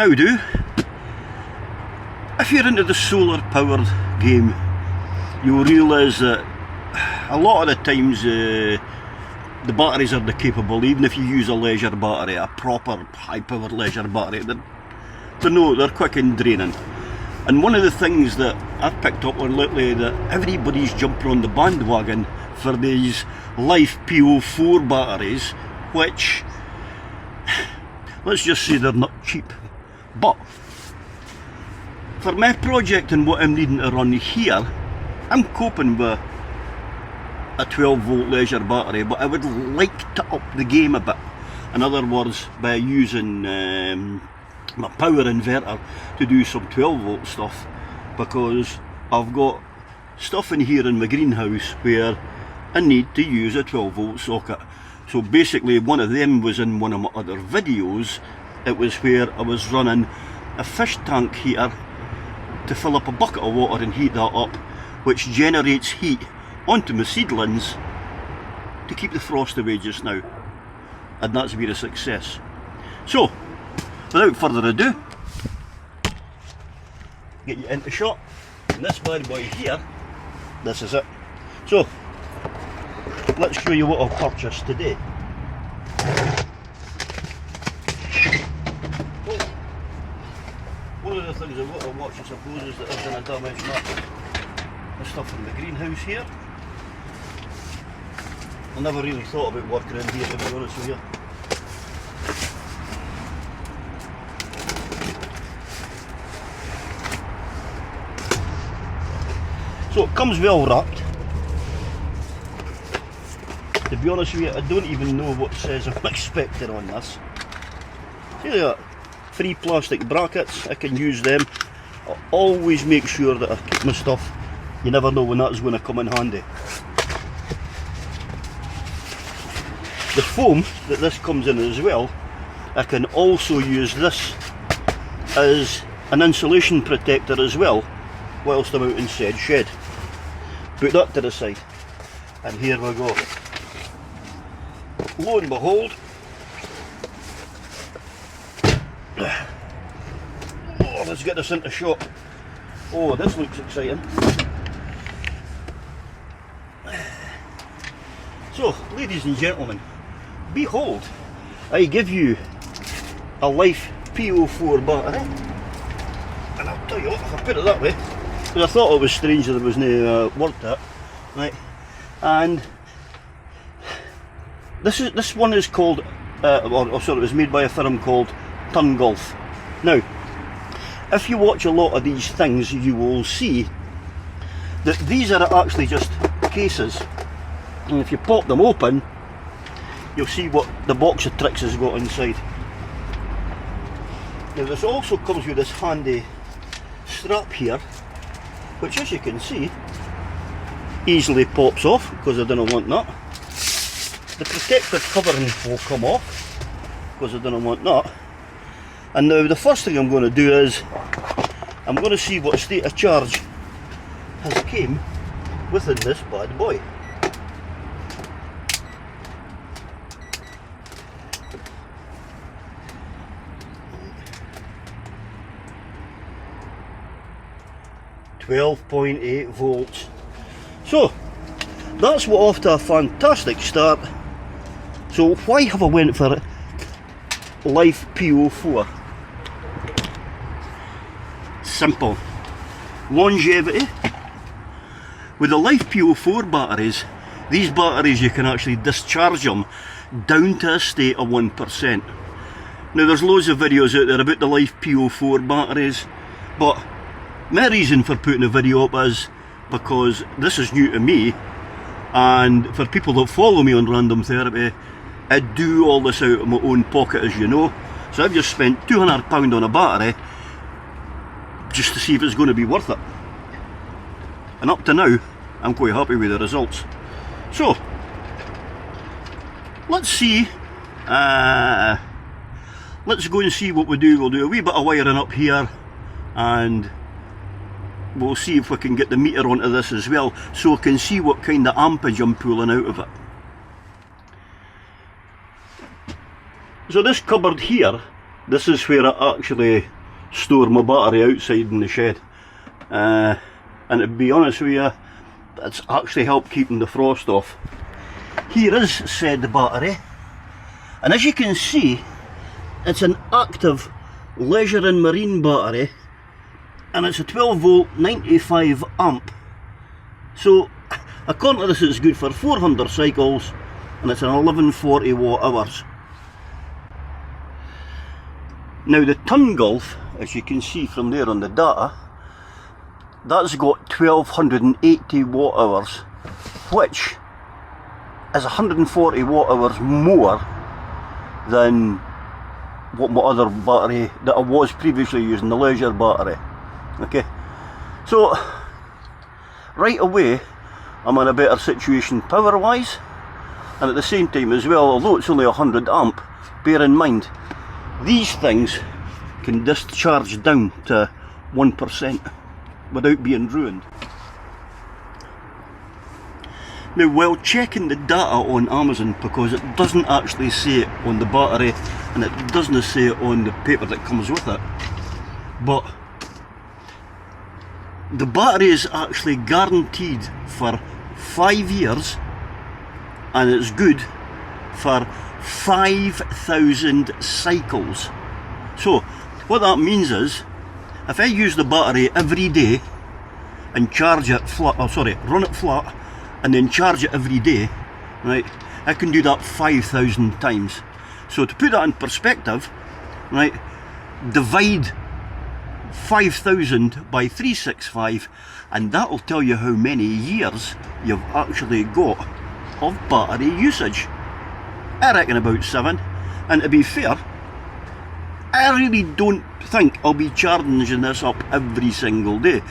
How do? If you're into the solar powered game, you'll realise that a lot of the times the batteries are capable, even if you use a leisure battery, a proper high powered leisure battery, they're quick and draining. And one of the things that I've picked up on lately, that everybody's jumping on the bandwagon for these lifepo4 batteries, which, let's just say they're not cheap. But for my project and what I'm needing to run here, I'm coping with a 12 volt leisure battery, but I would like to up the game a bit. In other words, by using my power inverter to do some 12 volt stuff, because I've got stuff in here in my greenhouse where I need to use a 12 volt socket. So basically one of them was in one of my other videos. It was where I was running a fish tank heater to fill up a bucket of water and heat that up, which generates heat onto my seedlings to keep the frost away just now, and that's been a success. So without further ado, get you into shot, and this bad boy here, this is it. So let's show you what I've purchased today. One of the things I've got to watch, I suppose, is that there's going to damage the stuff in the greenhouse here. I never really thought about working in here, to be honest with you. So it comes well wrapped. To be honest with you, I don't even know what says I'm expecting on this. See that? 3 plastic brackets, I can use them. I always make sure that I keep my stuff. You never know when that's going to come in handy. The foam that this comes in as well, I can also use this as an insulation protector as well, whilst I'm out in said shed. Put that to the side, and here we go. Lo and behold, oh, let's get this into shot. Oh, this looks exciting. So, ladies and gentlemen, behold, I give you a lifepo4 battery, and I'll tell you what, if I put it that way, because I thought it was strange that there was no word to it, right? And this one is called, it was made by a firm called Golf. Now, if you watch a lot of these things, you will see that these are actually just cases, and if you pop them open, you'll see what the box of tricks has got inside. Now this also comes with this handy strap here, which, as you can see, easily pops off, because I don't want that. The protective covering will come off, because I don't want that. And now the first thing I'm going to do is I'm going to see what state of charge has came within this bad boy. .8 volts. So that's what off to a fantastic start. So why have I went for it? lifepo4? Simple. Longevity. With the lifepo4 batteries, these batteries you can actually discharge them down to a state of 1%. Now there's loads of videos out there about the lifepo4 batteries, but my reason for putting a video up is because this is new to me, and for people that follow me on Random Therapy, I do all this out of my own pocket, as you know. So I've just spent £200 on a battery just to see if it's going to be worth it. And up to now, I'm quite happy with the results. So, let's see. Let's go and see what we do. We'll do a wee bit of wiring up here, and we'll see if we can get the meter onto this as well, so I can see what kind of ampage I'm pulling out of it. So this cupboard here this is where I actually store my battery outside in the shed, and to be honest with you, it's actually helped keeping the frost off. Here is said battery, and as you can see, it's an active leisure and marine battery, and it's a 12 volt 95 amp. So according to this, it's good for 400 cycles, and it's an 1140 watt hours. Now the ton gulf, as you can see from there on the data, that's got 1280 watt hours, which is 140 watt hours more than what my other battery that I was previously using, the leisure battery. Okay, so right away I'm in a better situation power wise, and at the same time as well, although it's only 100 amp, bear in mind these things can discharge down to 1% without being ruined. Now, while checking the data on Amazon, because it doesn't actually say it on the battery and it doesn't say it on the paper that comes with it, but the battery is actually guaranteed for 5 years, and it's good for 5,000 cycles. So what that means is, if I use the battery every day and charge it flat, run it flat and then charge it every day, right, I can do that 5,000 times. So to put that in perspective, right, divide 5,000 by 365, and that'll tell you how many years you've actually got of battery usage. I reckon about 7, and to be fair, I really don't think I'll be charging this up every single day.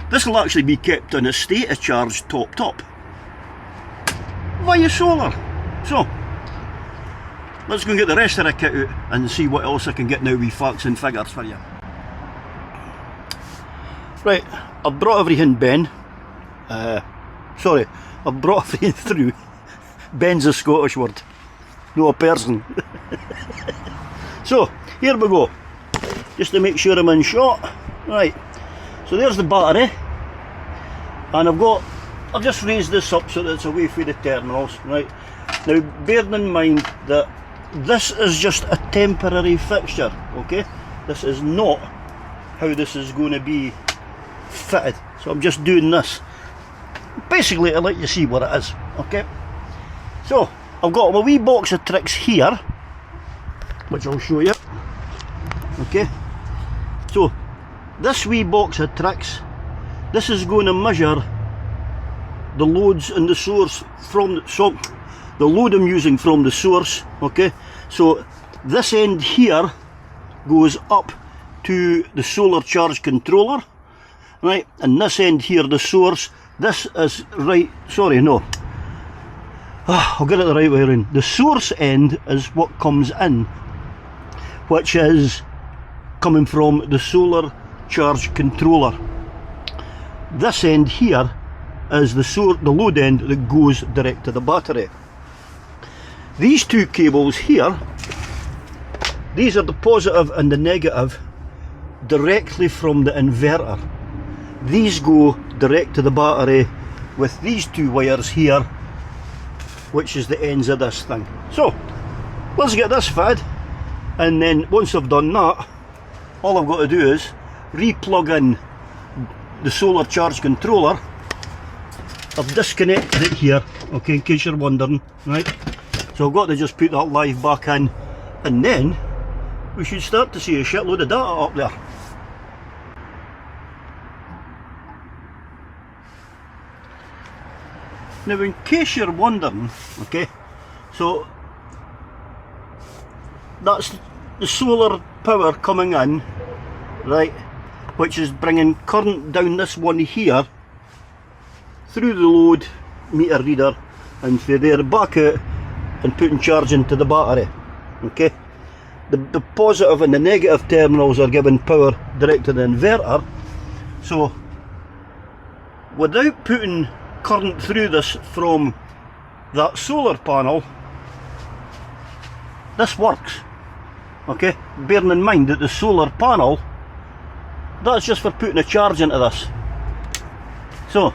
This will actually be kept in a state of charge topped up via solar. So let's go and get the rest of the kit out and see what else I can get now with facts and figures for you. Right, I've brought everything I've brought everything through. Ben's a Scottish word, no a person. So here we go, just to make sure I'm in shot. Right, so there's the battery, and I've just raised this up so that it's away from the terminals. Right, now bearing in mind that this is just a temporary fixture, okay, this is not how this is going to be fitted, so I'm just doing this basically to let you see what it is. Okay, so I've got my wee box of tricks here, which I'll show you. Okay, so this wee box of tricks, this is going to measure the loads and the source from the load I'm using from the source. Okay, so this end here goes up to the solar charge controller, right, and this end here, the source, this is I'll get it the right way around. The source end is what comes in, which is coming from the solar charge controller. This end here is the load end that goes direct to the battery. These two cables here, these are the positive and the negative directly from the inverter. These go direct to the battery with these two wires here, which is the ends of this thing. So let's get this fed, and then once I've done that, all I've got to do is re-plug in the solar charge controller. I've disconnected it here, okay, in case you're wondering, right? So I've got to just put that live back in, and then we should start to see a shitload of data up there. Now, in case you're wondering, okay, so that's the solar power coming in, right, which is bringing current down this one here through the load meter reader and from there back out and putting charge into the battery. Okay, the positive and the negative terminals are giving power direct to the inverter, so without putting current through this from that solar panel, this works. Okay, bearing in mind that the solar panel, that's just for putting a charge into this. So,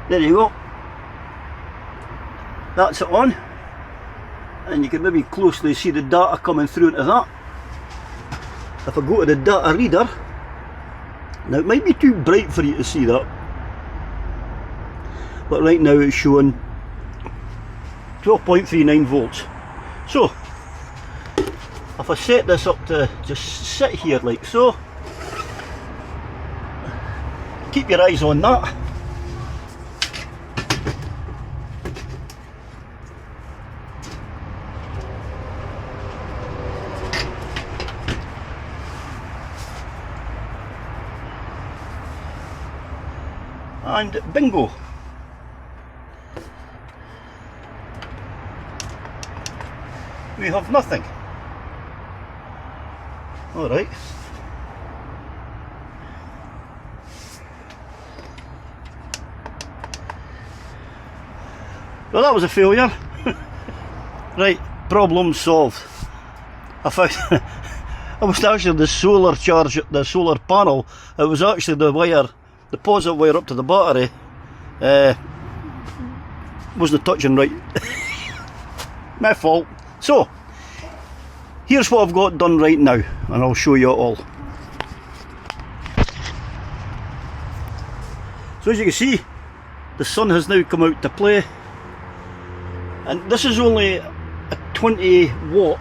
there you go. That's it on. And you can maybe closely see the data coming through into that. If I go to the data reader, now it might be too bright for you to see that, but right now it's showing 12.39 volts. So, if I set this up to just sit here like so, keep your eyes on that. And bingo! We have nothing. Alright. Well, that was a failure. Right, problem solved. I found it was actually the solar charge, the solar panel. It was actually the wire, the positive wire up to the battery. Wasn't touching right. My fault. So, here's what I've got done right now, and I'll show you it all. So as you can see, the sun has now come out to play, and this is only a 20 watt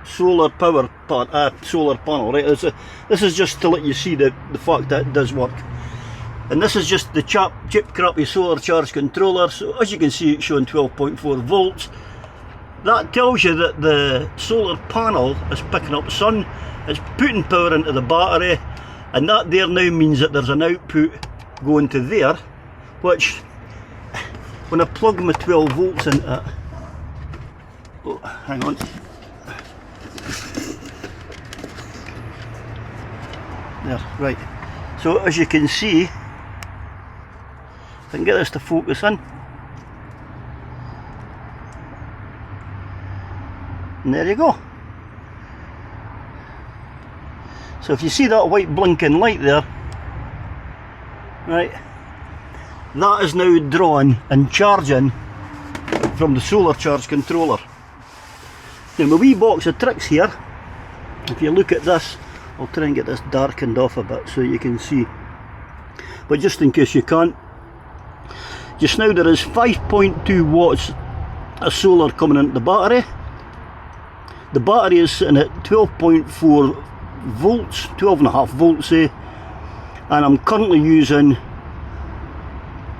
solar power solar panel, right? This is just to let you see the fact that it does work. And this is just the cheap crappy solar charge controller. So as you can see, it's showing 12.4 volts. That tells you that the solar panel is picking up sun, it's putting power into the battery, and that there now means that there's an output going to there, which when I plug my 12 volts into it, oh, hang on, there, right, so as you can see, if I can get this to focus in, and there you go. So if you see that white blinking light there, right, that is now drawn and charging from the solar charge controller. Now my wee box of tricks here, if you look at this, I'll try and get this darkened off a bit so you can see, but just in case you can't, just now there is 5.2 watts of solar coming into the battery. The battery is sitting at 12.4 volts, 12.5 volts say, and I'm currently using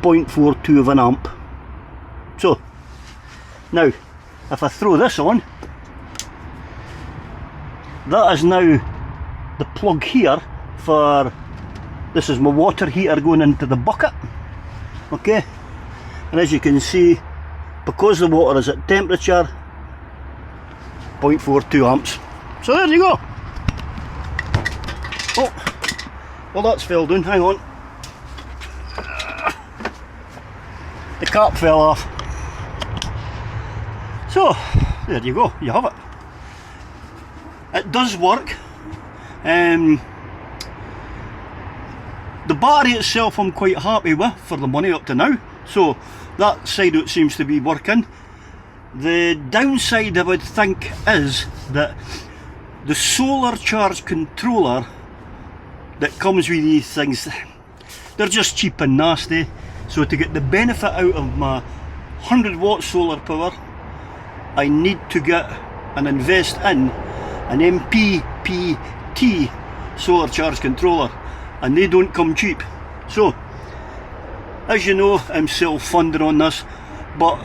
0.42 of an amp. So, now, if I throw this on, that is now the plug here for, this is my water heater going into the bucket, okay, and as you can see, because the water is at temperature, 0.42 amps. So there you go. Oh, well that's fell down, hang on. The cap fell off. So, there you go, you have it. It does work. The battery itself I'm quite happy with for the money up to now. So, that side of it seems to be working. The downside I would think is that the solar charge controller that comes with these things, they're just cheap and nasty. So to get the benefit out of my 100 watt solar power, I need to get and invest in an MPPT solar charge controller, and they don't come cheap. So as you know, I'm self-funded on this, but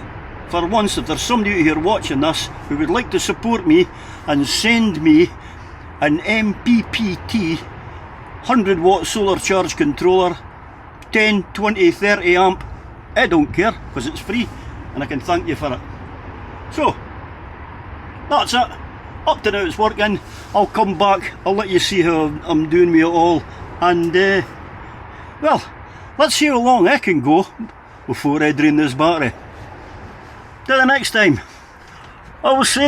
for once, if there's somebody out here watching this who would like to support me and send me an MPPT 100 watt solar charge controller, 10, 20, 30 amp, I don't care, because it's free and I can thank you for it. So, that's it. Up to now it's working. I'll come back, I'll let you see how I'm doing with it all, and well, let's see how long I can go before I drain this battery. Till the next time, I will say